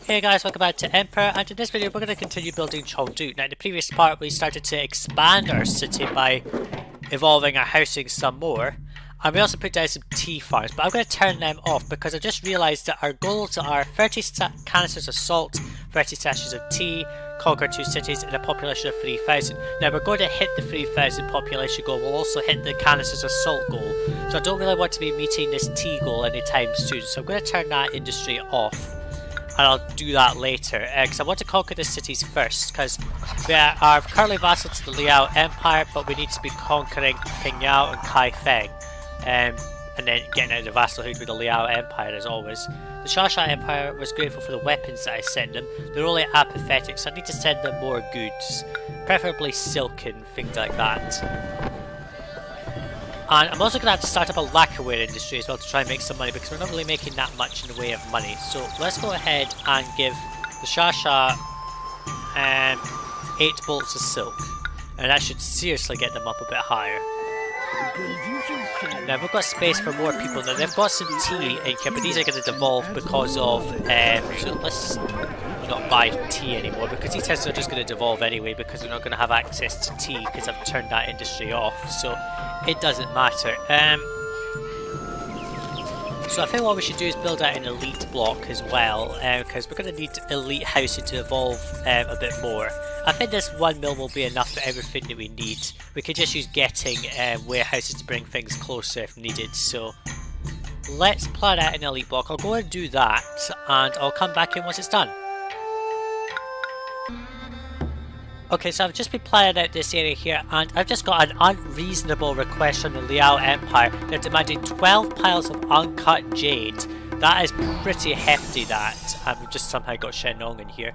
Hey guys, welcome back to Emperor, and in this video we're going to continue building Chengdu. Now in the previous part we started to expand our city by evolving our housing some more, and we also put down some tea farms, but I'm going to turn them off because I just realised that our goals are 30 canisters of salt, 30 sachets of tea, conquer 2 cities and a population of 3,000. Now we're going to hit the 3,000 population goal, we'll also hit the canisters of salt goal, so I don't really want to be meeting this tea goal anytime soon, so I'm going to turn that industry off. And I'll do that later, because I want to conquer the cities first, because we are currently vassal to the Liao Empire, but we need to be conquering Pingyao and Kaifeng, and then getting out of the vassalhood with the Liao Empire as always. The Xia Empire was grateful for the weapons that I sent them. They're only apathetic, so I need to send them more goods, preferably silk and things like that. And I'm also going to have to start up a lacquerware industry as well to try and make some money, because we're not really making that much in the way of money. So let's go ahead and give the Xia 8 bolts of silk, and that should seriously get them up a bit higher. Now we've got space for more people. Now they've got some tea in here, but these are going to devolve because of so let's not buy tea anymore, because these houses are just going to devolve anyway, because we're not going to have access to tea because I've turned that industry off, so it doesn't matter. So I think what we should do is build out an elite block as well, because we're going to need elite housing to evolve a bit more. I think this 1 mil will be enough for everything that we need. We could just use getting warehouses to bring things closer if needed, so let's plan out an elite block. I'll go and do that, and I'll come back in once it's done. Okay, so I've just been planning out this area here, and I've just got an unreasonable request from the Liao Empire. They're demanding 12 piles of uncut jade. That is pretty hefty, that. And we've just somehow got Shenong in here.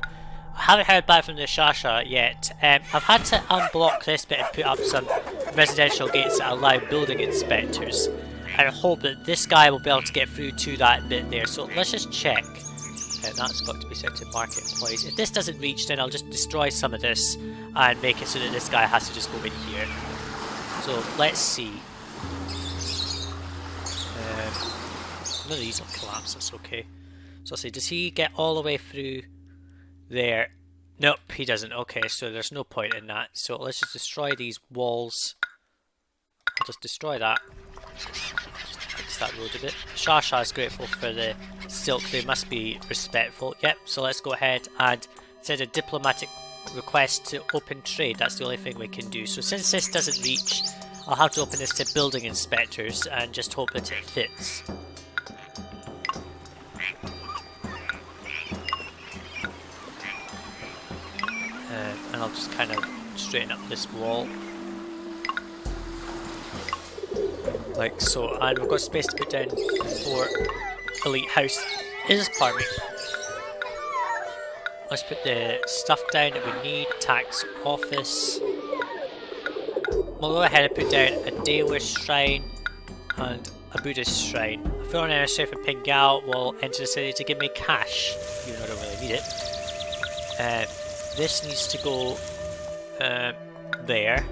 I haven't heard back from the Xia yet. I've had to unblock this bit and put up some residential gates that allow building inspectors, and I hope that this guy will be able to get through to that bit there. So let's just check. That's got to be set to market employees. If this doesn't reach, then I'll just destroy some of this and make it so that this guy has to just go in here. So let's see. None of these will collapse, that's okay. So let's see, does he get all the way through there? Nope, he doesn't. Okay, so there's no point in that. So let's just destroy these walls. I'll just destroy that. Fix that road a bit. Xia is grateful for the silk, they must be respectful. Yep, so let's go ahead and send a diplomatic request to open trade. That's the only thing we can do. So since this doesn't reach, I'll have to open this to building inspectors and just hope that it fits. And I'll just kind of straighten up this wall. Like so, and we've got space to put down 4 elite house is part of it. Let's put the stuff down that we need. Tax office. We'll go ahead and put down a Daoist shrine and a Buddhist shrine. A foreign emissary from Pingyao will enter the city to give me cash, even though I don't really need it. This needs to go there.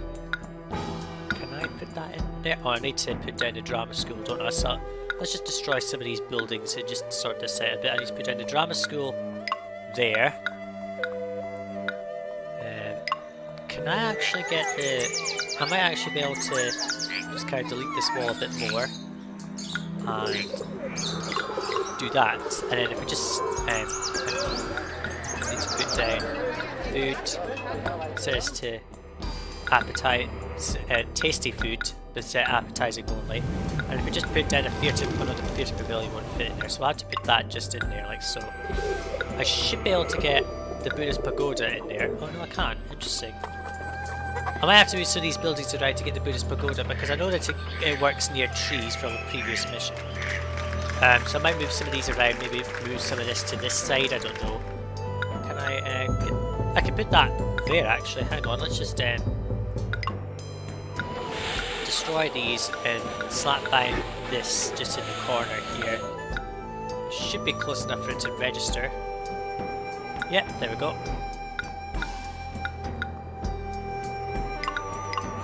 Can I put that in there? Oh, I need to put down the drama school, don't I? So let's just destroy some of these buildings and just sort this out a bit. I need to put down the drama school there. Can I actually get the... I might actually be able to just kind of delete this wall a bit more and do that. And then if we just need to put down food, set this to appetite, tasty food, but set appetizing only. And if we just put down a theatre, the theatre pavilion won't fit in there, so I'll have to put that just in there like so. I should be able to get the Buddhist pagoda in there. Oh no, I can't. Interesting. I might have to move some of these buildings around to get the Buddhist pagoda, because I know that it works near trees from a previous mission. So I might move some of these around, maybe move some of this to this side, I don't know. Can I can put that there actually, hang on, let's just destroy these and slap down this just in the corner here. Should be close enough for it to register. Yep, there we go.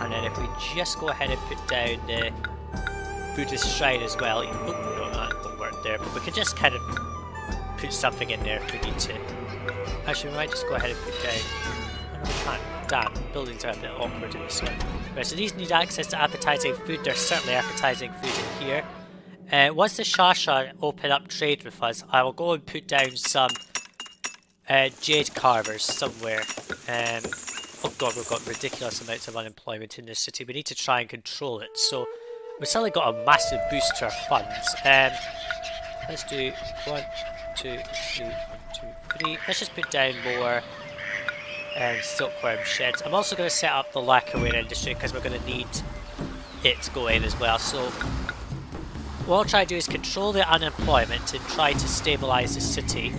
And then if we just go ahead and put down the Buddhist shrine as well. Oh, no, that won't work there, but we can just kind of put something in there if we need to. Actually, we might just go ahead and put down... Oh, no, we can't. Damn, buildings are a bit awkward in this one. Right, so these need access to appetizing food. There's certainly appetizing food in here. Once the Shasha open up trade with us, I will go and put down some jade carvers somewhere. Oh god, we've got ridiculous amounts of unemployment in this city. We need to try and control it. So we've suddenly got a massive boost to our funds. Let's do 1, 2, 3, 1, 2, 3. Let's just put down more silkworm sheds. I'm also going to set up the lacquerware industry because we're going to need it to go in as well. So what I'll try to do is control the unemployment and try to stabilise the city.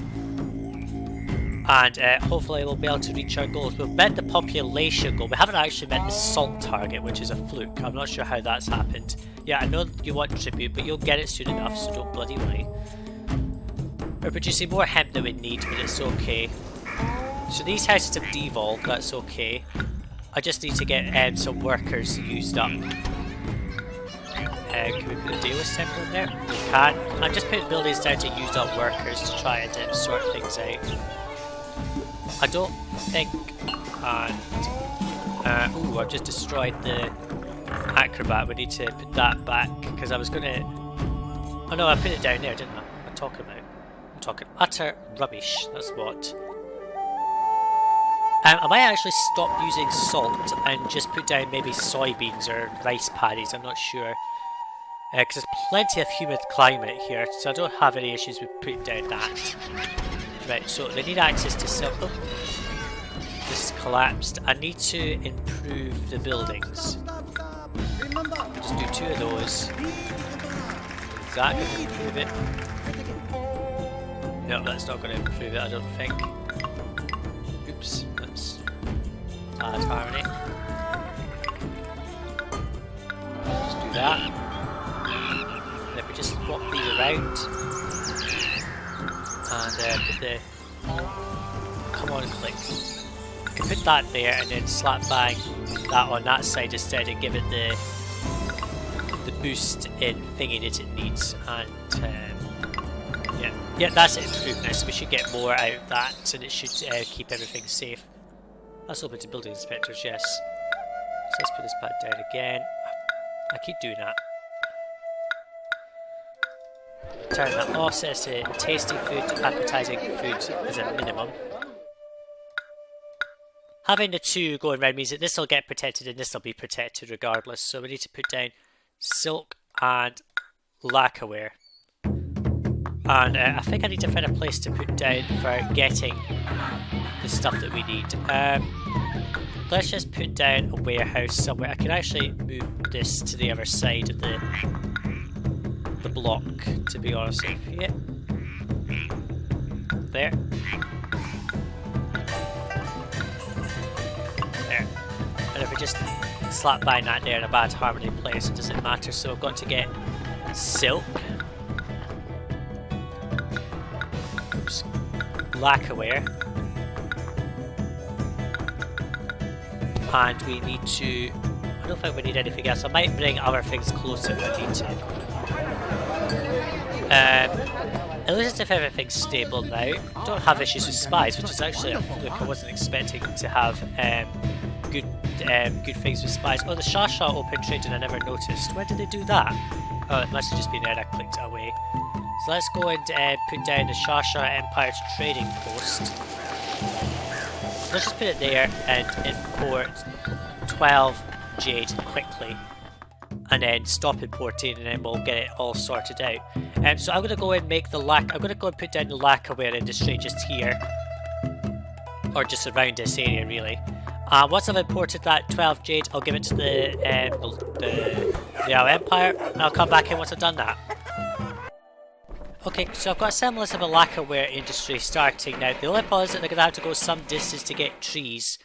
And hopefully we'll be able to reach our goals. We've met the population goal. We haven't actually met the salt target, which is a fluke. I'm not sure how that's happened. Yeah, I know you want tribute, but you'll get it soon enough, so don't bloody worry. We're producing more hemp than we need, but it's okay. So these houses have devolved, that's okay. I just need to get some workers used up. Can we put a Deus temple in there? We can. I'm just putting buildings down to use up workers to try and sort things out. I don't think... ooh, I've just destroyed the acrobat. We need to put that back, because I was going to... Oh no, I put it down there, didn't I? What am I talking about? I'm talking utter rubbish, that's what. I might actually stop using salt and just put down maybe soybeans or rice paddies, I'm not sure. Because there's plenty of humid climate here, so I don't have any issues with putting down that. Right, so they need access to silk. Oh, this is collapsed. I need to improve the buildings. Just do 2 of those. Is that going to improve it? No, that's not going to improve it, I don't think. Oops, that's bad harmony. Let's do that. And if we just swap these around and put the... Come on, click. I can put that there and then slap bang that on that side instead and give it the boost in thingy that it needs. And yeah, that's it, improvement. So we should get more out of that and it should keep everything safe. That's open to building inspectors, yes. So let's put this back down again. I keep doing that. Turn that off, set it tasty food, appetizing food as a minimum. Having the 2 going around means that this will get protected and this will be protected regardless. So we need to put down silk and lacquerware. And I think I need to find a place to put down for getting the stuff that we need. Let's just put down a warehouse somewhere. I can actually move this to the other side of the block, to be honest with you. There. There. And if we just slap by that there in a bad harmony place, it doesn't matter. So I've got to get silk. Oops. Lacquerware. And we need to... I don't think we need anything else. I might bring other things closer if I need to. It looks as if everything's stable now. Don't have issues with spies, which is actually a fluke. I wasn't expecting to have good things with spies. Oh, the Shasha open trade and I never noticed. When did they do that? Oh, it must have just been there and I clicked it away. So let's go and put down the Shasha Empire's trading post. Let's just put it there and import 12 jade quickly. And then stop importing and then we'll get it all sorted out. So I'm going to go and make the I'm going to go and put down the lacquerware industry just here. Or just around this area really. Once I've imported that 12 jade, I'll give it to the Empire. And I'll come back in once I've done that. Okay, so I've got a semblance of a lacquerware industry starting now. The only problem is that they're going to have to go some distance to get trees.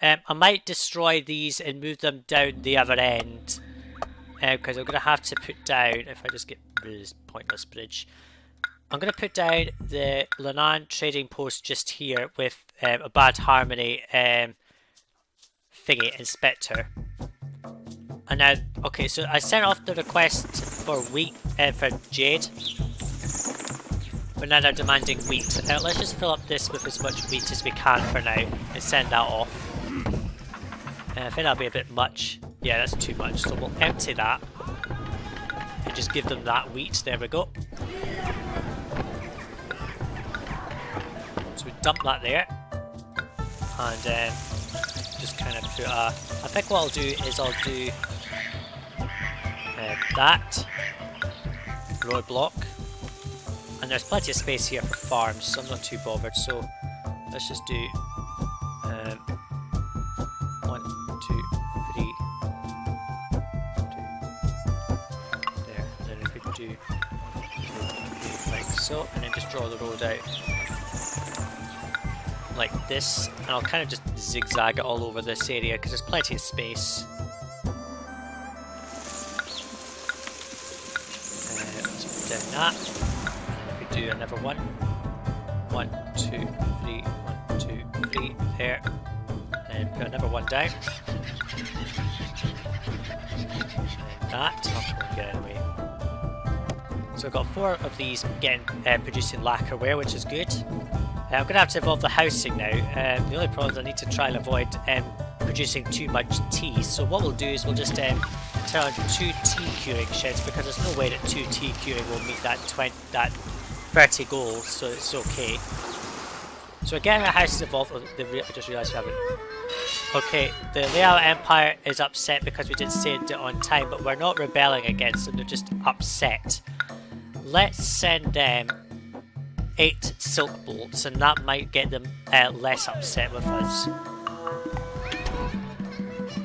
I might destroy these and move them down the other end. Because I'm going to have to put down, if I just get rid of this pointless bridge, I'm going to put down the Lannan trading post just here with a bad harmony thingy inspector. And now, okay, so I sent off the request for wheat, for jade. but now they're demanding wheat. Now let's just fill up this with as much wheat as we can for now and send that off. I think that'll be a bit much. Yeah, that's too much, so we'll empty that and just give them that wheat. There we go. So we dump that there and just kind of put a... I think what I'll do is I'll do that roadblock, and there's plenty of space here for farms, so I'm not too bothered. So let's just do 1, 2, 3, there, and then we could do 2, 3, like so, and then just draw the road out like this, and I'll kind of just zigzag it all over this area because there's plenty of space. Let's put down that, and we could do another one. 1, 2, 3, 1, 2, 3, there, and put another one down. And that, I'll get it away. So I've got 4 of these getting producing lacquerware, which is good. I'm going to have to evolve the housing now. The only problem is I need to try and avoid producing too much tea. So what we'll do is we'll just turn on 2 tea curing sheds, because there's no way that 2 tea curing will meet that 30 goals, so it's okay. So again, our house is evolved. I just realised we haven't. Okay, the Liao Empire is upset because we didn't send it on time, but we're not rebelling against them, they're just upset. Let's send them 8 silk bolts, and that might get them less upset with us.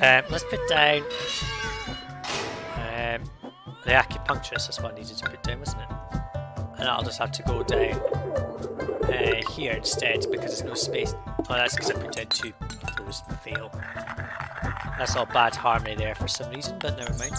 Let's put down the acupuncturist. That's what I needed to put down, wasn't it? And I'll just have to go down here instead because there's no space. Oh, that's because I put down 2 of those fail. That's all bad harmony there for some reason, but never mind.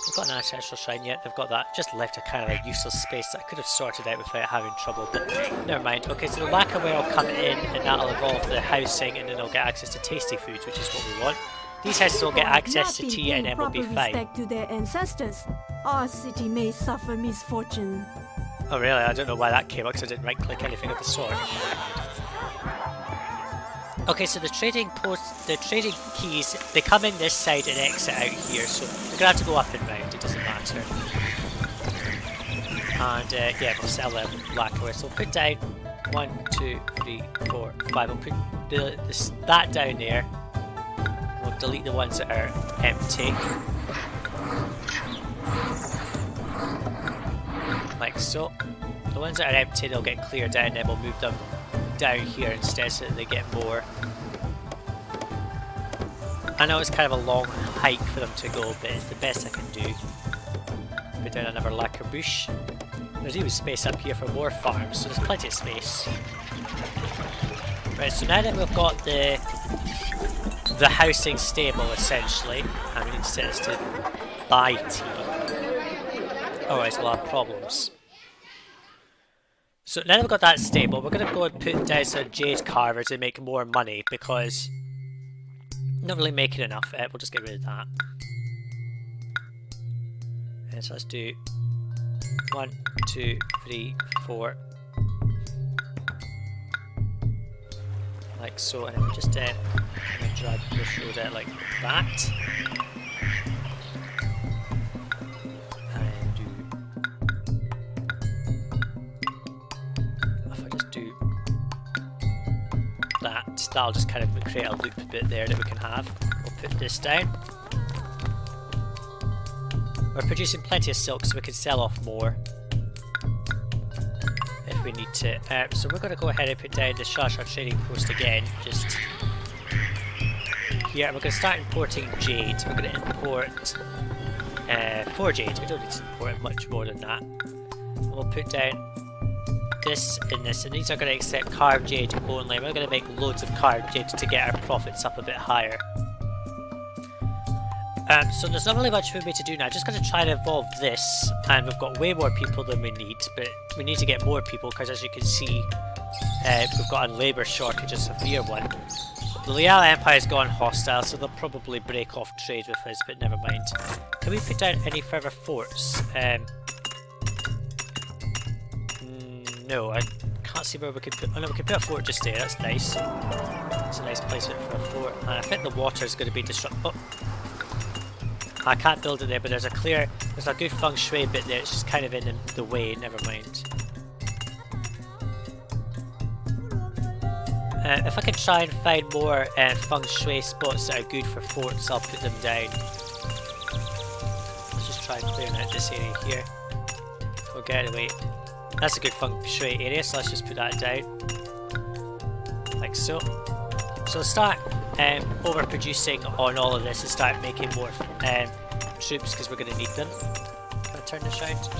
They've got an ancestral shrine yet, they've got that. Just left a kind of a useless space that I could have sorted out without having trouble, but never mind. Okay, so the lacquerware will come in and that'll evolve the housing, and then they'll get access to tasty foods, which is what we want. These houses will get access to tea and then we'll be fine. Respect to their ancestors, our city may suffer misfortune. Oh really? I don't know why that came up because I didn't right click anything of the sort. Okay, so the trading keys, they come in this side and exit out here, so they're gonna have to go up and round, it doesn't matter. And yeah, we'll sell them lacquerware. So we'll put down 1, 2, 3, 4, 5. We'll put that down there. We'll delete the ones that are empty. Like so. The ones that are empty, they'll get cleared down, then we'll move them down here instead so that they get more. I know it's kind of a long hike for them to go, but it's the best I can do. Put down another lacquer bush. There's even space up here for more farms, so there's plenty of space. Right, so now that we've got the housing stable essentially, and we need to set this to buy tea. Otherwise we'll have problems. So now that we've got that stable, we're going to go and put down some jade carvers and make more money, because not really making enough. We'll just get rid of that. And so let's do 1, 2, 3, 4. Like so, and then we just drag this road out like that. And do... If I just do that, that'll just kind of create a loop bit there that we can have. We'll put this down. We're producing plenty of silk, so we can sell off more if we need to. So we're going to go ahead and put down the Shasha trading post again, just here. We're going to start importing jade. We're going to import 4 jade. We don't need to import much more than that. And we'll put down this and this, and these are going to accept carved jade only. We're going to make loads of carved jade to get our profits up a bit higher. So there's not really much for me to do now. Just going to try and evolve this, and we've got way more people than we need, but we need to get more people because, as you can see, we've got a labour shortage, a severe one. The Liao Empire's gone hostile, so they'll probably break off trade with us, but never mind. Can we put down any further forts? no, I can't see where we could put... Oh no, we could put a fort just there, that's nice. It's a nice placement for a fort. And I think the water is going to be disrupted. Oh! I can't build it there, but there's a good feng shui bit there, it's just kind of in the way, never mind. If I can try and find more feng shui spots that are good for forts, I'll put them down. Let's just try and clear out this area here. We'll get it away. That's a good feng shui area, so let's just put that down. Like so. So start overproducing on all of this and start making more troops because we're going to need them. Can I turn this around? It's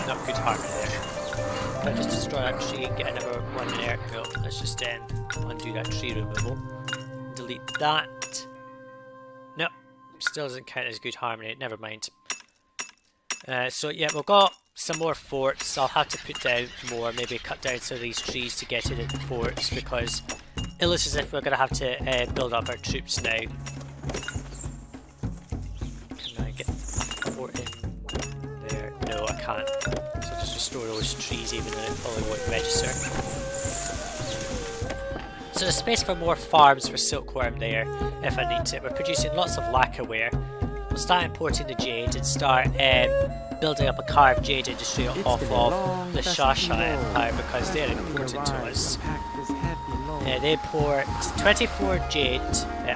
not good harmony there. If I just destroy that tree and get another one there, no, let's just undo that tree removal. Delete that. No, still doesn't count as good harmony, never mind. So yeah, we've got some more forts. I'll have to put down more, maybe cut down some of these trees to get into the forts because it looks as if we're going to have to build up our troops now. Can I get a fort in there? No, I can't. So just restore those trees even though it probably won't register. So there's space for more farms for silkworm there if I need to. We're producing lots of lacquerware. We'll start importing the jade and start building up a carved jade industry off of the Shasha Empire because they're important to us. They import 24 jade,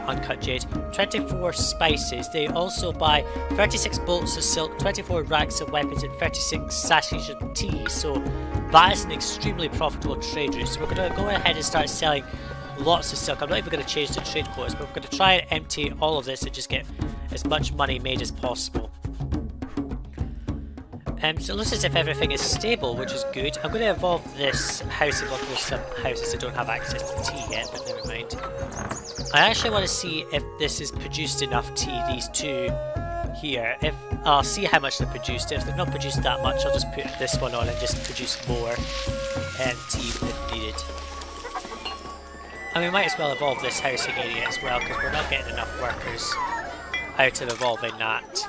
uncut jade, 24 spices. They also buy 36 bolts of silk, 24 racks of weapons and 36 sachets of tea. So that is an extremely profitable trade route. So we're going to go ahead and start selling lots of silk. I'm not even going to change the trade quotas, but we're going to try and empty all of this and just get as much money made as possible. So it looks as if everything is stable, which is good. I'm going to evolve this house and look at some houses that don't have access to tea yet, but never mind. I actually want to see if this has produced enough tea, these two here. If I'll see how much they've produced. If they've not produced that much, I'll just put this one on and just produce more tea if needed. And we might as well evolve this housing area as well, because we're not getting enough workers out of evolving that.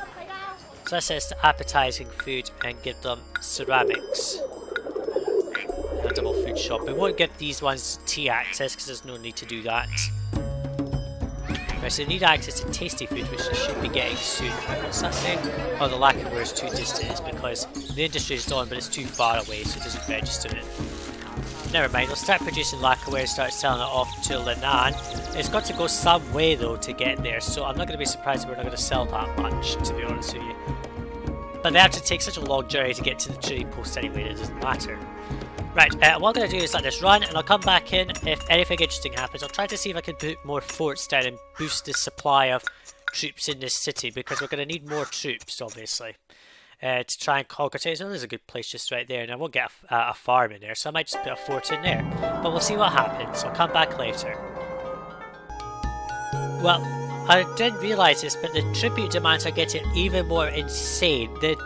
So that says appetizing food and give them ceramics. A double food shop. We won't give these ones tea access because there's no need to do that. Right, so they need access to tasty food, which they should be getting soon. What's that saying? Oh, the lacquerware is too distant. It's because the industry is done, but it's too far away, so it doesn't register it. Never mind, we'll start producing lacquerware and start selling it off to Lenan. It's got to go some way though to get there, so I'm not going to be surprised if we're not going to sell that much, to be honest with you. But they have to take such a long journey to get to the trading post anyway, it doesn't matter. Right, what I'm going to do is let this run, and I'll come back in if anything interesting happens. I'll try to see if I can put more forts down and boost the supply of troops in this city, because we're going to need more troops, obviously. To try and conquer it. So there's a good place just right there, and I won't get a farm in there, so I might just put a fort in there. But we'll see what happens. I'll come back later. Well, I didn't realise this, but the tribute demands are getting even more insane. The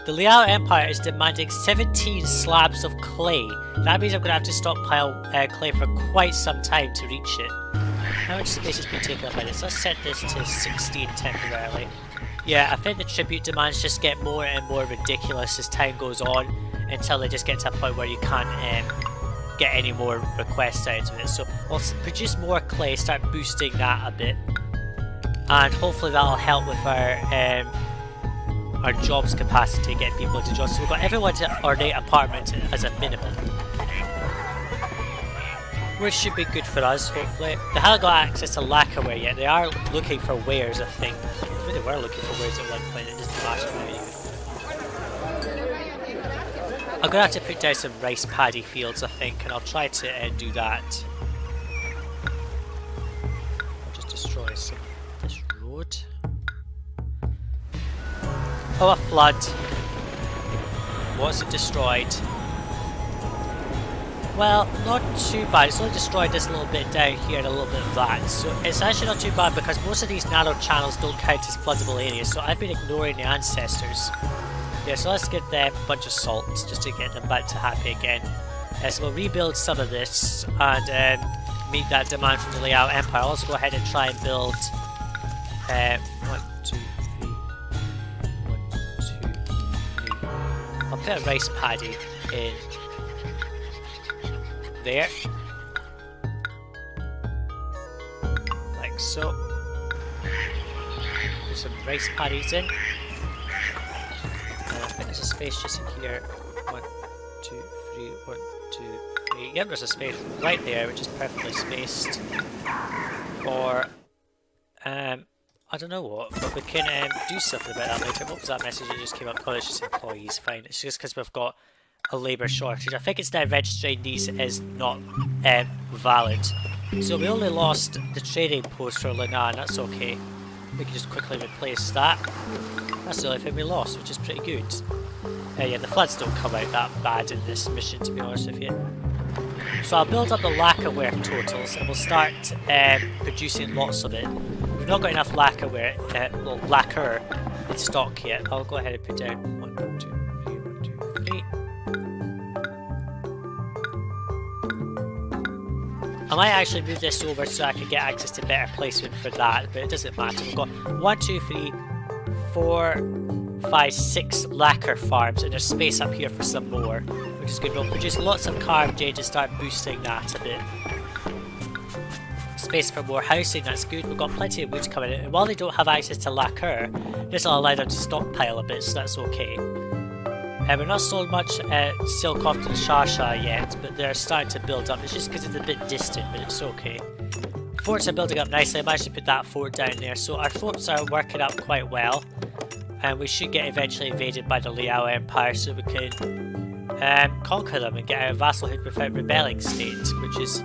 Liao Empire is demanding 17 slabs of clay. That means I'm going to have to stockpile clay for quite some time to reach it. How much space has been taken up by this? Let's set this to 16 temporarily. Yeah, I think the tribute demands just get more and more ridiculous as time goes on until they just get to a point where you can't get any more requests out of it. So we'll produce more clay, start boosting that a bit, and hopefully that'll help with our jobs capacity, getting people into jobs. So we've got everyone to ornate apartment as a minimum, which should be good for us, hopefully. They haven't got access to lacquerware yet. They are looking for wares, I think. I think they were looking for wares at one point, it doesn't matter now. I'm going to have to put down some rice paddy fields, I think, and I'll try to do that. I'll just destroy some of this road. Oh, a flood. What's it destroyed? Well, not too bad. It's only destroyed this little bit down here and a little bit of that. So it's actually not too bad because most of these narrow channels don't count as floodable areas. So I've been ignoring the ancestors. Yeah, so let's get them a bunch of salt just to get them back to happy again. So we'll rebuild some of this and meet that demand from the Liao Empire. I'll also go ahead and try and build 1, 2, 3. 1, 2, 3. I'll put a rice paddy in there. Like so. Put some rice paddies in. And I think there's a space just in here. 1, 2, 3, 1, 2, 3. Yep, there's a space right there, which is perfectly spaced for I don't know what, but we can do something about that later. What was that message that just came up? Oh, it's just employees, fine. It's just because we've got a labour shortage. I think it's now registering these as not valid. So we only lost the trading post for Linan, that's okay. We can just quickly replace that. That's the only thing we lost, which is pretty good. Yeah, the floods don't come out that bad in this mission, to be honest with you. So I'll build up the lacquerware totals and we'll start producing lots of it. We've not got enough lacquer in stock yet. I'll go ahead and put down 1, 2, 3, 1, 2, 3. I might actually move this over so I can get access to better placement for that, but it doesn't matter. We've got 1, 2, 3, 4, 5, 6 lacquer farms, and there's space up here for some more, which is good. We'll produce lots of carved jade to start boosting that a bit. Space for more housing, that's good. We've got plenty of wood coming in, and while they don't have access to lacquer, this will allow them to stockpile a bit, so that's okay. We're not sold much silk off to the Shasha yet, but they're starting to build up. It's just because it's a bit distant, but it's okay. Forts are building up nicely. I managed to put that fort down there, so our forts are working up quite well. And we should get eventually invaded by the Liao Empire, so we can conquer them and get out of vassalhood without rebelling state, which is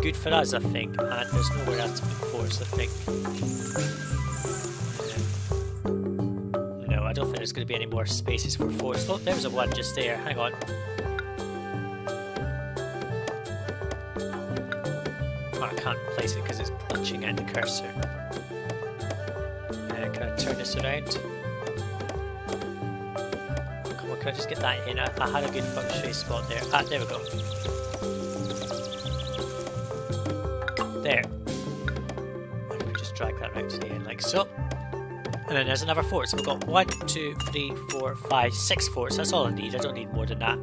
good for us, I think. And there's nowhere else to put forts, I think. No, I don't think there's going to be any more spaces for forts. Oh, there's a one just there. Hang on. Oh, I can't place it because it's glitching at the cursor. Can I turn this around? Can I just get that in? I had a good feng shui spot there. Ah, there we go. There. Why don't we just drag that right to the end like so? And then there's another fort. So we've got 1, 2, 3, 4, 5, 6 forts. That's all I need. I don't need more than that.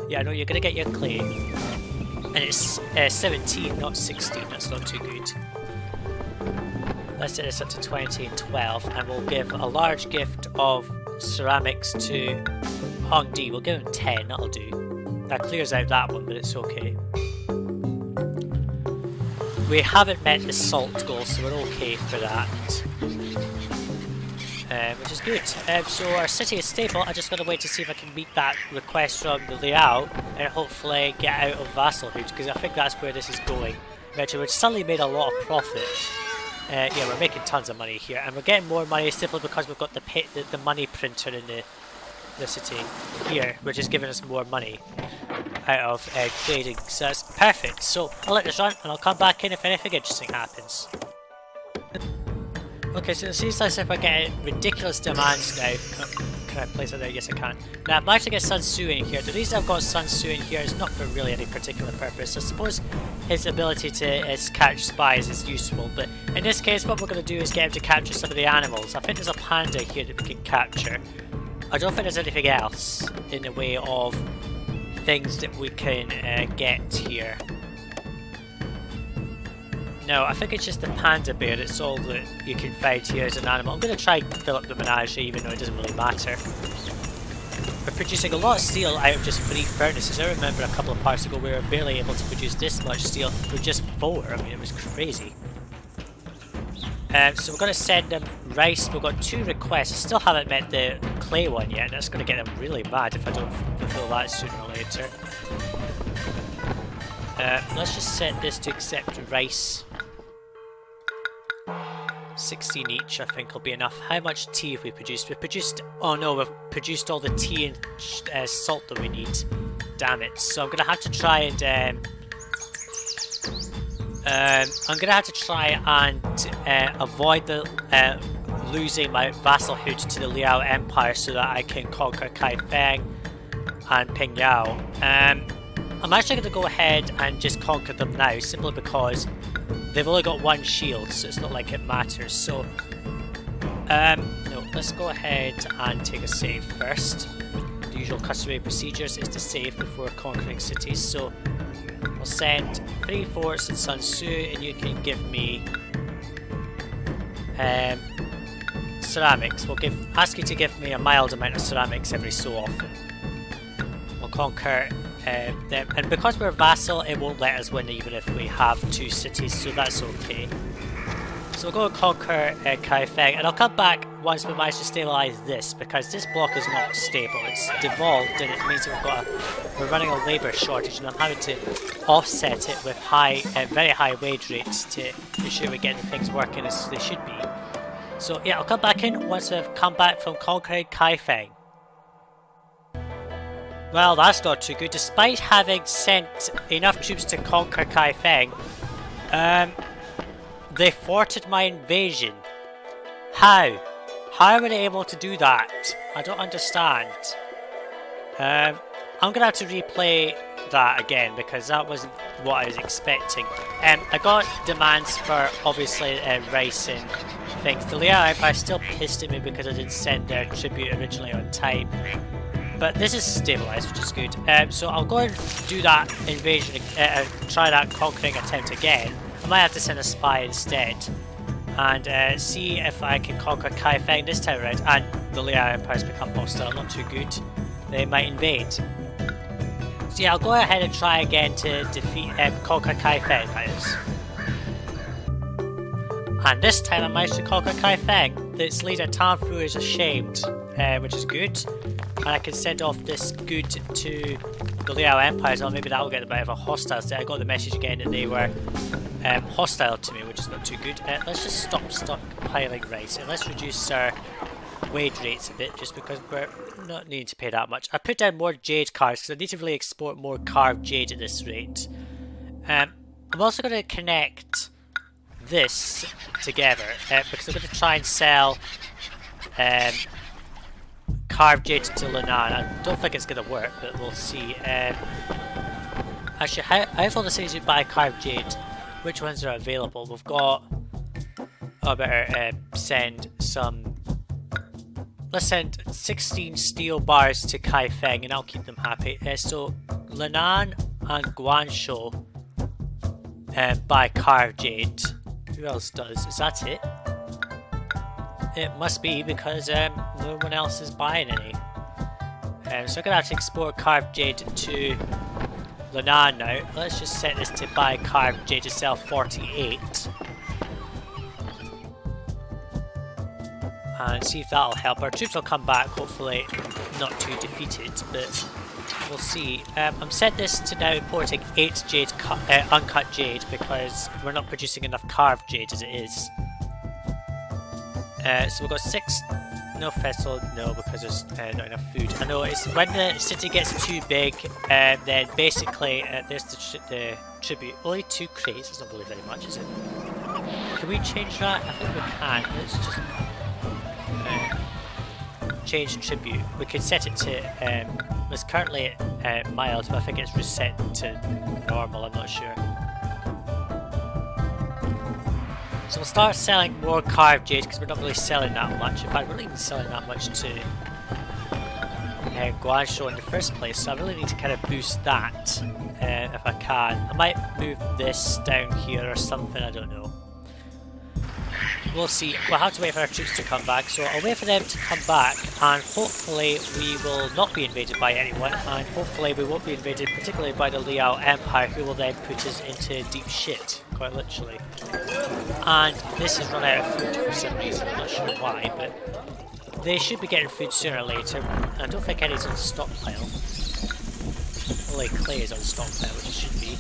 Yeah, I know you're going to get your clay. And it's 17, not 16. That's not too good. Let's set this up to 20 and 12. And we'll give a large gift of ceramics to Hongdi. We'll give him 10, that'll do. That clears out that one, but it's okay. We haven't met the salt goal, so we're okay for that. Which is good. So our city is stable. I just gotta wait to see if I can meet that request from the Liao and hopefully get out of vassalhood, because I think that's where this is going. Eventually, we've suddenly made a lot of profit. Yeah, we're making tons of money here, and we're getting more money simply because we've got the money printer in the city here, which is giving us more money out of trading, so that's perfect. So I'll let this run and I'll come back in if anything interesting happens. Okay, so it seems like if I get ridiculous demands now. Can I place it there? Yes, I can. Now, I'm actually get Sun Tzu in here. The reason I've got Sun Tzu in here is not for really any particular purpose. I suppose his ability to catch spies is useful, but in this case, what we're going to do is get him to capture some of the animals. I think there's a panda here that we can capture. I don't think there's anything else in the way of things that we can get here. No, I think it's just the panda bear that's all that you can find here as an animal. I'm going to try and fill up the menagerie even though it doesn't really matter. We're producing a lot of steel out of just 3 furnaces. I remember a couple of parts ago we were barely able to produce this much steel with just 4. I mean, it was crazy. So we're going to send them rice. We've got 2 requests. I still haven't met the clay one yet, and that's going to get them really mad if I don't fulfill that sooner or later. Let's just set this to accept rice. 16 each, I think, will be enough. How much tea have we produced? We've produced... Oh no, we've produced all the tea and salt that we need. Damn it. So I'm going to have to try and... avoid losing my vassalhood to the Liao Empire so that I can conquer Kaifeng and Pingyao. I'm actually going to go ahead and just conquer them now, simply because they've only got 1 shield, so it's not like it matters. So, no, let's go ahead and take a save first. the usual customary procedures is to save before conquering cities. So we'll send 3 forts in Sun Tzu, and you can give me ceramics. We'll ask you to give me a mild amount of ceramics every so often. We'll conquer them, and because we're vassal, it won't let us win even if we have 2 cities, so that's okay. So we'll go and conquer Kaifeng, and I'll come back once we manage to stabilise this, because this block is not stable. It's devolved, and it means that we're running a labour shortage, and I'm having to offset it with very high wage rates to ensure we're getting things working as they should be. So yeah, I'll come back in once we've come back from conquering Kaifeng. Well, that's not too good. Despite having sent enough troops to conquer Kaifeng, they thwarted my invasion. How? How were they able to do that? I don't understand. I'm gonna have to replay that again because that wasn't what I was expecting. I got demands for obviously rice and things. The Liao Empire still pissed at me because I didn't send their tribute originally on time. But this is stabilised, which is good. So I'll go and do that invasion, try that conquering attempt again. I might have to send a spy instead and see if I can conquer Kaifeng this time around. And the Liao Empire has become hostile, not too good. They might invade. So yeah, I'll go ahead and try again to conquer Kaifeng, that is. And this time I managed to conquer Kaifeng. Its leader Tanfu is ashamed, which is good. And I can send off this good to the Liao Empire as well. Maybe that'll get a bit of a hostile state. I got the message again that they were hostile to me, which is not too good. Let's just stop stockpiling rice and let's reduce our wage rates a bit just because we're not needing to pay that much. I put down more jade cards because I need to really export more carved jade at this rate. I'm also going to connect this together because I'm going to try and sell carved jade to Lenan. I don't think it's going to work, but we'll see. Actually, how have all the cities you buy carved jade? Which ones are available? We've got... Oh, I better send some... Let's send 16 steel bars to Kaifeng and I'll keep them happy. So, Lenan and Guangzhou buy carved jade. Who else does? Is that it? It must be because no one else is buying any. So I'm going to have to export carved jade to Lenan now. Let's just set this to buy carved jade to sell 48. And see if that'll help. Our troops will come back, hopefully not too defeated, but we'll see. I'm set this to now importing 8 jade uncut jade because we're not producing enough carved jade as it is. So we've got 6. No festival, no, because there's not enough food. I know it's when the city gets too big, then basically there's the tribute. Only 2 crates. That's not really very much, is it? Can we change that? I think we can. Let's just change tribute. We could set it to. It's currently mild, but I think it's reset to normal. I'm not sure. So we'll start selling more carved jade because we're not really selling that much. In fact, we're not even selling that much to Guangzhou in the first place, so I really need to kind of boost that if I can. I might move this down here or something, I don't know. We'll see. We'll have to wait for our troops to come back, so I'll wait for them to come back and hopefully we will not be invaded by anyone and hopefully we won't be invaded particularly by the Liao Empire who will then put us into deep shit, quite literally. And this has run out of food for some reason, I'm not sure why, but they should be getting food sooner or later. I don't think any's on stockpile. Only clay is on stockpile, which it should be.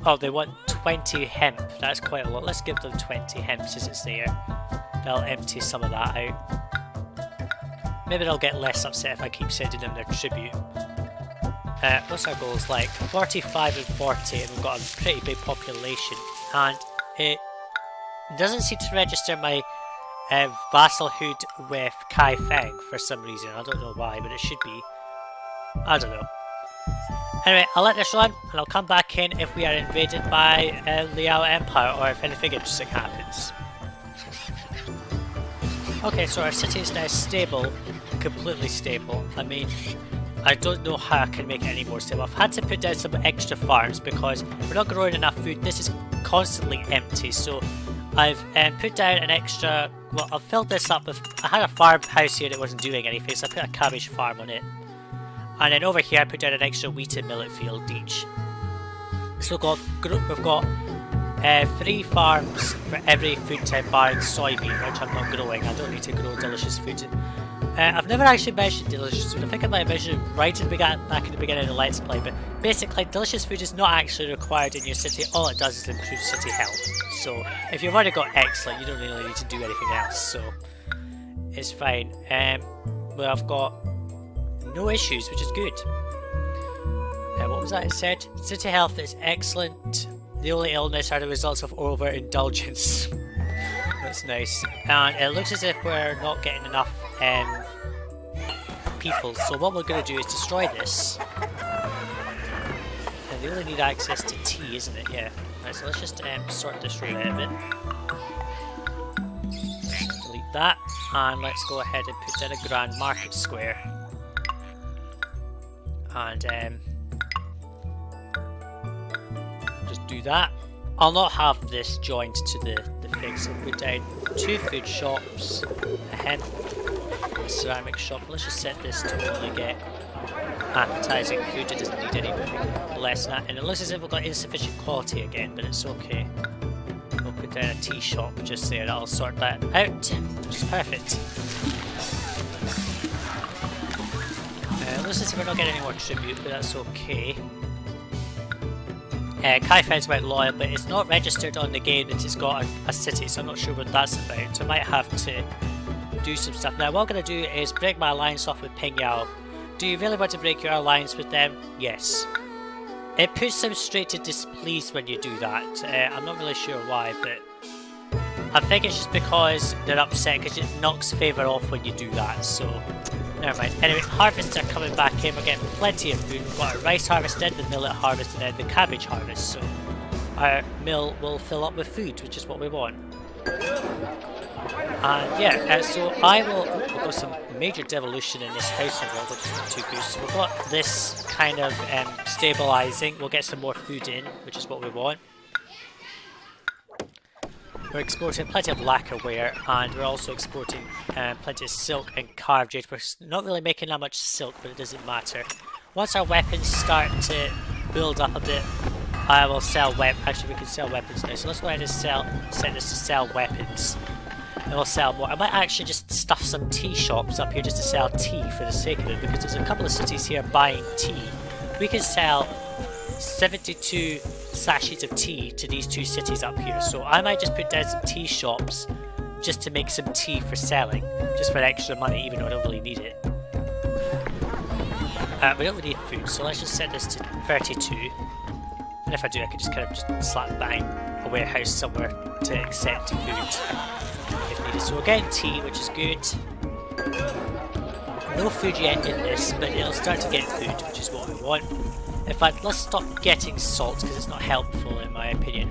Oh, they want 20 hemp. That's quite a lot. Let's give them 20 hemp since it's there. They'll empty some of that out. Maybe they'll get less upset if I keep sending them their tribute. What's our goals like? 45 and 40, and we've got a pretty big population. And it doesn't seem to register my vassalhood with Kaifeng for some reason. I don't know why, but it should be. I don't know. Anyway, I'll let this run, and I'll come back in if we are invaded by Liao Empire, or if anything interesting happens. Okay, so our city is now stable, completely stable. I mean, I don't know how I can make it any more stable. I've had to put down some extra farms because we're not growing enough food. This is constantly empty, so I've put down an extra... Well, I've filled this up with... I had a farmhouse here that wasn't doing anything, so I put a cabbage farm on it. And then over here I put down an extra wheat and millet field each. So we've got 3 farms for every food type barring soybean, which I'm not growing. I don't need to grow delicious food. I've never actually mentioned delicious food. I think I might have mentioned it right back in the beginning of the Let's Play, but basically delicious food is not actually required in your city. All it does is improve city health. So if you've already got excellent, you don't really need to do anything else, so it's fine. Well, I've got no issues, which is good. What was that it said? City health is excellent. The only illness are the results of overindulgence. That's nice. And it looks as if we're not getting enough people. So what we're going to do is destroy this. And they only need access to tea, isn't it? Yeah. Right, so let's just sort this room out a bit. Delete that. And let's go ahead and put in a grand market square. And just do that. I'll not have this joined to the thing, so we'll put down 2 food shops, a ceramic shop. Let's just set this to only get appetizing food. It doesn't need anything less than that. And it looks as if we've got insufficient quality again, but it's okay. We'll put down a tea shop just there. That'll sort that out, which is perfect. Looks as if we're not getting any more tribute, but that's okay. Kaifeng's quite loyal, but it's not registered on the game that it's got a city, so I'm not sure what that's about. So I might have to do some stuff. Now what I'm going to do is break my alliance off with Pingyao. Do you really want to break your alliance with them? Yes. It puts them straight to displeased when you do that. I'm not really sure why, but I think it's just because they're upset because it knocks favour off when you do that, so never mind. Anyway, harvests are coming back in. We're getting plenty of food. We've got a rice harvest, then the millet harvest, and then the cabbage harvest. So our mill will fill up with food, which is what we want. And yeah, so I will... We've got some major devolution in this house world, which is not too good. So we've got this kind of stabilising. We'll get some more food in, which is what we want. We're exporting plenty of lacquerware, and we're also exporting plenty of silk and carved jade. We're not really making that much silk, but it doesn't matter. Once our weapons start to build up a bit, I will sell weapons. Actually, we can sell weapons now, so let's go ahead and set this to sell weapons. And we'll sell more. I might actually just stuff some tea shops up here just to sell tea for the sake of it, because there's a couple of cities here buying tea. We can sell 72 sachets of tea to these 2 cities up here, so I might just put down some tea shops just to make some tea for selling, just for extra money, even though I don't really need it. We don't really need food, so let's just set this to 32. And if I do, I can just kind of just slap bang a warehouse somewhere to accept food if needed. So we're getting tea, which is good. No food yet in this, but it'll start to get food, which is what I want. In fact, let's stop getting salt because it's not helpful in my opinion.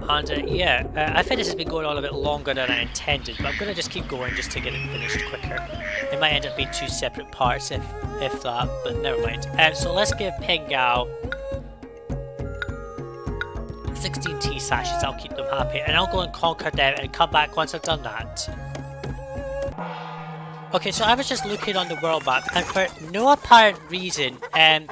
And yeah, I think this has been going on a bit longer than I intended, but I'm going to just keep going just to get it finished quicker. It might end up being 2 separate parts if that, but never mind. So let's give Pingyao 16 tea sachets, I'll keep them happy, and I'll go and conquer them and come back once I've done that. Okay, so I was just looking on the world map, and for no apparent reason, I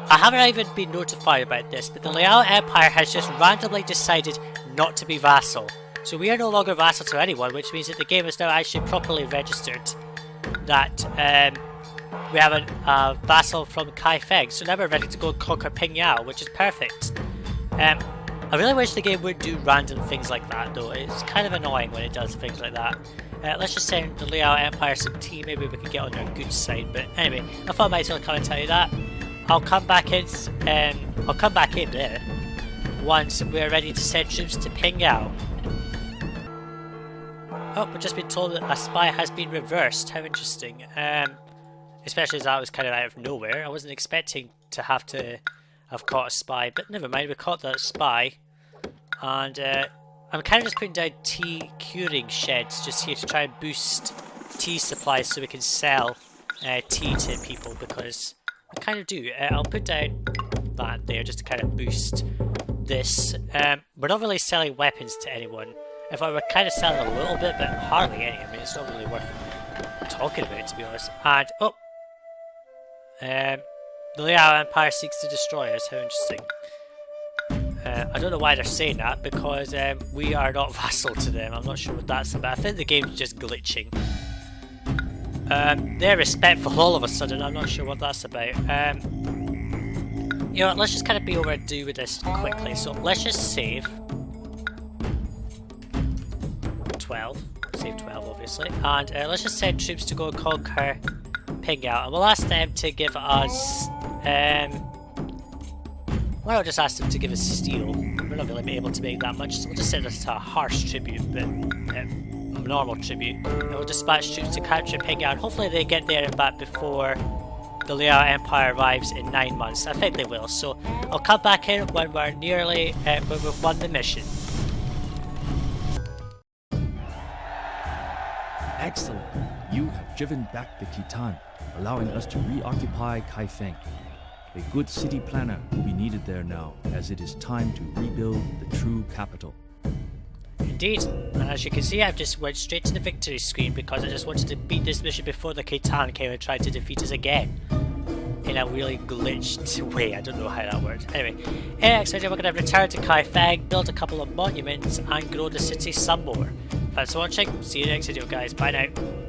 haven't even been notified about this, but the Liao Empire has just randomly decided not to be vassal. So we are no longer vassal to anyone, which means that the game is now actually properly registered that we have a vassal from Kaifeng. So now we're ready to go and conquer Pingyao, which is perfect. I really wish the game would do random things like that though. It's kind of annoying when it does things like that. Let's just send the Liao Empire some tea, maybe we can get on their good side. But anyway, I thought I might as well come and tell you that. I'll come back in there once we're ready to send troops to Pingyao. Oh, we've just been told that a spy has been reversed. How interesting. Especially as that was kind of out of nowhere. I wasn't expecting to have caught a spy, but never mind, we caught that spy. And I'm kind of just putting down tea curing sheds just here to try and boost tea supplies so we can sell tea to people because I kind of do. I'll put down that there just to kind of boost this. We're not really selling weapons to anyone. If I were kind of selling a little bit, but hardly any. I mean, it's not really worth talking about, to be honest. And the Liao Empire seeks to destroy us. How interesting. I don't know why they're saying that because we are not vassal to them. I'm not sure what that's about. I think the game's just glitching. They're respectful all of a sudden. I'm not sure what that's about. You know what, let's just kind of be over and do with this quickly. So let's just save 12. Save 12, obviously. And let's just send troops to go and conquer Pingyao. And we'll ask them to give us... well, I'll just ask them to give us steel. We're not really able to make that much, so we'll just send us a harsh tribute, but normal tribute. And we'll dispatch troops to capture Pingyao. And hopefully they get there and back before the Liao Empire arrives in 9 months. I think they will, so I'll come back in when we're nearly, when we've won the mission. Excellent! You have driven back the Khitan, allowing us to reoccupy Kaifeng. A good city planner will be needed there now, as it is time to rebuild the true capital. Indeed, and as you can see, I've just went straight to the victory screen because I just wanted to beat this mission before the Khitan came and tried to defeat us again. In a really glitched way, I don't know how that worked. Anyway, in the next video we're going to return to Kaifeng, build a couple of monuments and grow the city some more. Thanks for watching, see you in the next video guys, bye now.